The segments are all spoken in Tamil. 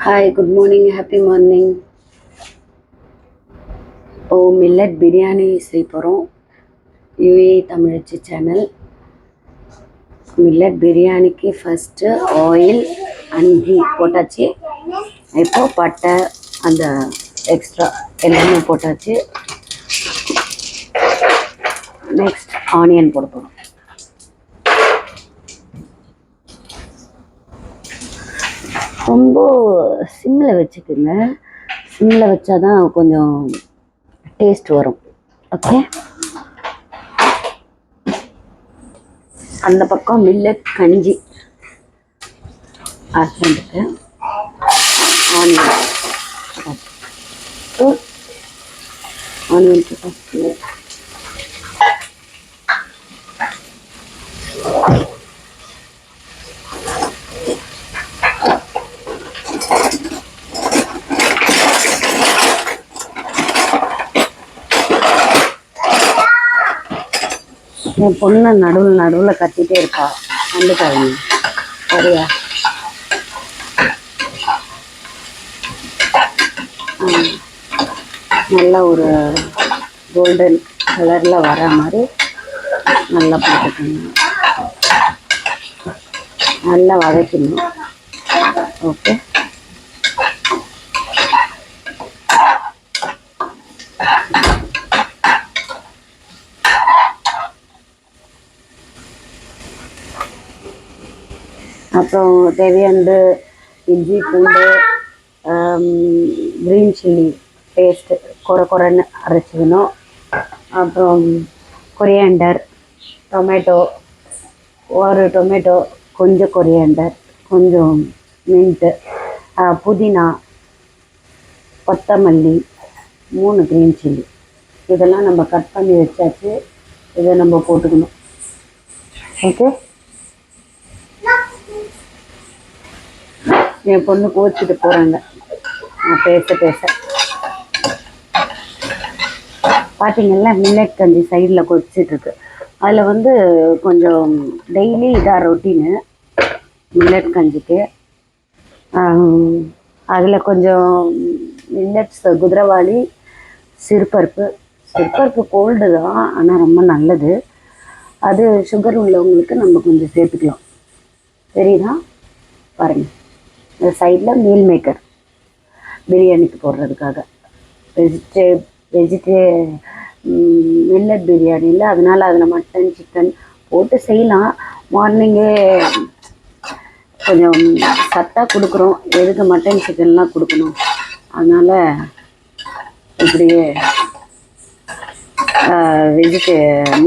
Hi, good morning, happy morning. Millet biryani செய்ய போகிறோம். யூஏ தமிழச்சி சேனல். மில்லட் பிரியாணிக்கு ஃபஸ்ட்டு ஆயில் அண்ட் கீ போட்டாச்சு. இப்போது பட்டை அந்த எக்ஸ்ட்ரா எல்லாமே போட்டாச்சு. நெக்ஸ்ட் ஆனியன் போட போகிறோம். ரொம்ப சிம்மில் வச்சுக்கோங்க. சிம்மில் வச்சா தான் கொஞ்சம் டேஸ்ட் வரும். ஓகே, அந்த பக்கம் மில்லட் கஞ்சி ஹஸ்பண்டுக்கு ஆனியன் ஃபஸ்ட்டு என் பொண்ணு நடுவில் கத்திட்டே இருக்கா. கண்டுக்காதீங்க, சரியா? நல்லா ஒரு கோல்டன் கலரில் வர மாதிரி நல்லா போட்டுக்கணும். நல்லா வதக்கணும். ஓகே, அப்புறம் தேவையானது இஞ்சி பூண்டு க்ரீன் சில்லி பேஸ்ட்டு குறைன்னு அரைச்சிக்கணும். அப்புறம் கொரியாண்டர், டொமேட்டோ, ஒரு டொமேட்டோ, கொஞ்சம் கொரியாண்டர், கொஞ்சம் மின்ட்டு, புதினா, கொத்தமல்லி, 3 க்ரீன் சில்லி, இதெல்லாம் நம்ம கட் பண்ணி வச்சாச்சு. இதை நம்ம போட்டுக்கணும். ஓகே, என் பொண்ணு கோச்சிட்டு போகிறாங்க நான் பேச. பார்த்தீங்கல்ல, மில்லட் கஞ்சி சைடில் கொதிச்சிட்ருக்கு. அதில் கொஞ்சம் டெய்லி இதாக ரொட்டீனு மில்லட் கஞ்சிக்கு. அதில் கொஞ்சம் மில்லட்ஸ், குதிரைவாளி, சிறுபருப்பு கோல்டு தான், ஆனால் ரொம்ப நல்லது. அது சுகர் உள்ளவங்களுக்கு நம்ம கொஞ்சம் சேர்த்துக்கலாம். சரிதா? பாருங்கள், இந்த சைடில் மீல் மேக்கர் பிரியாணிக்கு போடுறதுக்காக மில்லட் பிரியாணியில், அதனால் அதில் மட்டன் சிக்கன் போட்டு செய்யலாம். மார்னிங்கே கொஞ்சம் சத்தாக கொடுக்குறோம், எதுக்கு மட்டன் சிக்கன்லாம் கொடுக்கணும்? அதனால் இப்படியே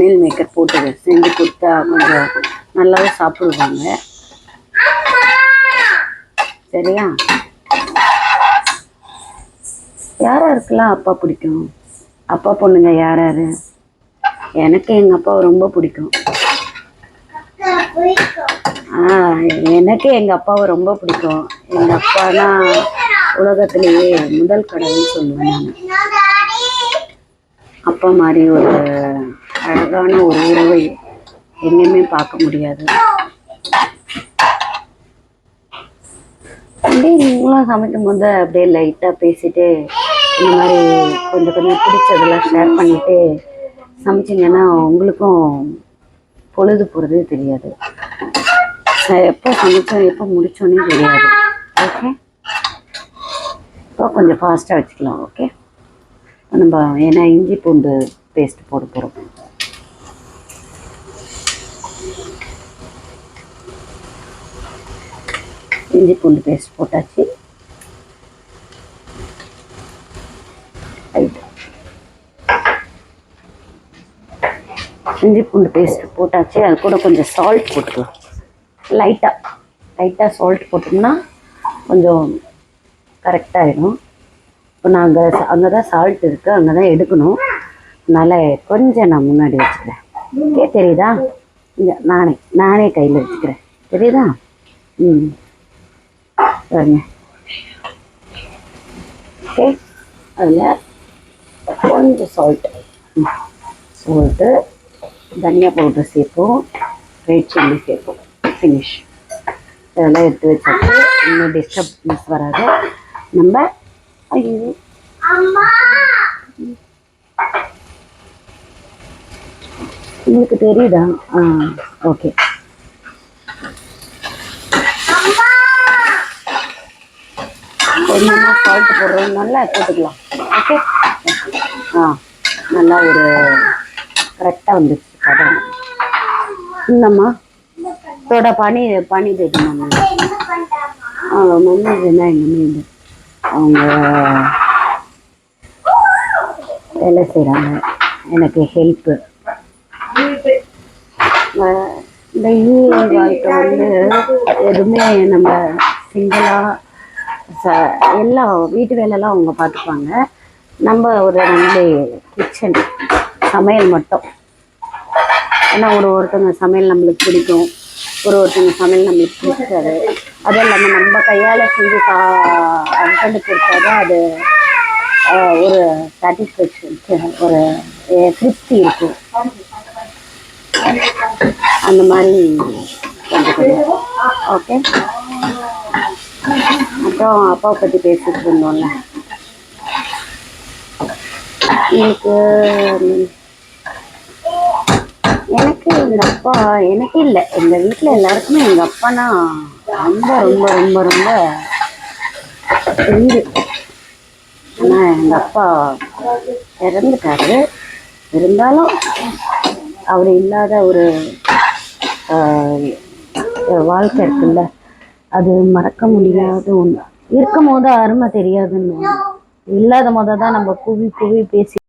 மீல் மேக்கர் போட்டு செஞ்சு கொடுத்தா கொஞ்சம் நல்லாவே சாப்பிடுவாங்க. சரியா? யாருக்கெல்லாம் அப்பா பிடிக்கும்? அப்பா பொண்ணுங்க யார்? எனக்கு எங்கள் அப்பாவை ரொம்ப பிடிக்கும். எனக்கு எங்கள் அப்பாவை ரொம்ப பிடிக்கும். எங்கள் அப்பானா உலகத்திலேயே முதல் கடவுள்னு சொல்லுவேன் நான். அப்பா மாதிரி ஒரு அழகான ஒரு உறவை எங்கேயுமே பார்க்க முடியாது. அப்படியே நீங்களாம் சமைக்கும் போது அப்படியே லைட்டாக பேசிட்டு, இந்த மாதிரி கொஞ்சம் பிடிச்சதெல்லாம் ஷேர் பண்ணிவிட்டு சமைச்சிங்கன்னா உங்களுக்கும் பொழுது போகிறதே தெரியாது. எப்போ சமைச்சோம் எப்போ முடித்தோன்னே தெரியாது. ஓகே, இப்போ கொஞ்சம் ஃபாஸ்ட்டாக வச்சுக்கலாம். ஓகே, நம்ம ஏன்னா இஞ்சி பூண்டு பேஸ்ட் போட போகிறோம். இஞ்சி பூண்டு பேஸ்ட் போட்டாச்சு. இஞ்சி பூண்டு பேஸ்ட் போட்டாச்சு. அது கூட கொஞ்சம் சால்ட் போட்டுக்கலாம். லைட்டாக சால்ட் போட்டோம்னா கொஞ்சம் கரெக்டாகிடும். இப்போ நான் அங்கே தான் சால்ட் இருக்குது, அங்கே தான் எடுக்கணும். அதனால் கொஞ்சம் நான் முன்னாடி வச்சுக்கிறேன். ஓகே, தெரியுதா? இங்கே நானே கையில் வச்சுக்கிறேன். தெரியுதா? பாருங்க. ஓகே, அதில் கொஞ்சம் சால்ட்டு, தனியா பவுடர் சேர்ப்போம், ரெட் சில்லி சேர்ப்போம். ஃபினிஷ். இதெல்லாம் எடுத்து வச்சாச்சு. இன்னும் டிஸ்டர்பன்ஸ் வராது. நம்ம ஐயோ உங்களுக்கு தெரியுதா? ஓகே. கொஞ்சமாக சால்ட் போடுறோம், நல்லா போட்டுக்கலாம். ஓகே. நல்லா ஒரு கரெக்டாக வந்துடுச்சு படம். இந்தம்மா தோட பனி பனி தேய்க்கும் மம்மி. மம்மி இதுனா எங்கள் மம்மி அவங்க வேலை செய்கிறாங்க, எனக்கு ஹெல்ப்பு. இந்த ஈவினிங் வாழ்க்கை எதுவுமே நம்ம சிங்கிளாக எல்லாம் வீட்டு வேலைலாம் அவங்க பார்த்துப்பாங்க. நம்ம ஒரு ரெண்டு கிச்சன் சமையல் மட்டும். ஏன்னா ஒருத்தவங்க சமையல் நம்மளுக்கு பிடிக்கும், ஒருத்தவங்க சமையல் நம்மளுக்கு பிடிக்காது. அதுவும் இல்லாமல் நம்ம கையால் செஞ்சு ஹஸ்பண்டுக்கு கொடுத்தாதான் அது ஒரு சாட்டிஸ்ஃபேக்ஷன், ஒரு திருப்தி இருக்கும். அந்த மாதிரி கொஞ்சம். ஓகே. அப்புறம் அப்பாவை பற்றி பேசிட்டு இருந்தோம்ல, எனக்கு எங்கள் அப்பா எனக்கு இல்லை, எங்கள் வீட்டில் எல்லாருக்குமே எங்கள் அப்பானா ரொம்ப ரொம்ப ரொம்ப ரொம்ப தெரிஞ்சு. ஆனால் எங்கள் அப்பா இறந்துட்டாரு. இருந்தாலும் அவர் இல்லாத ஒரு வாழ்க்கை இருக்குல்ல, அது மறக்க முடியாத ஒன்று. இருக்கும் போது அருமை தெரியாதுன்னு, இல்லாத போது தான் நம்ம குவி குவி பேசி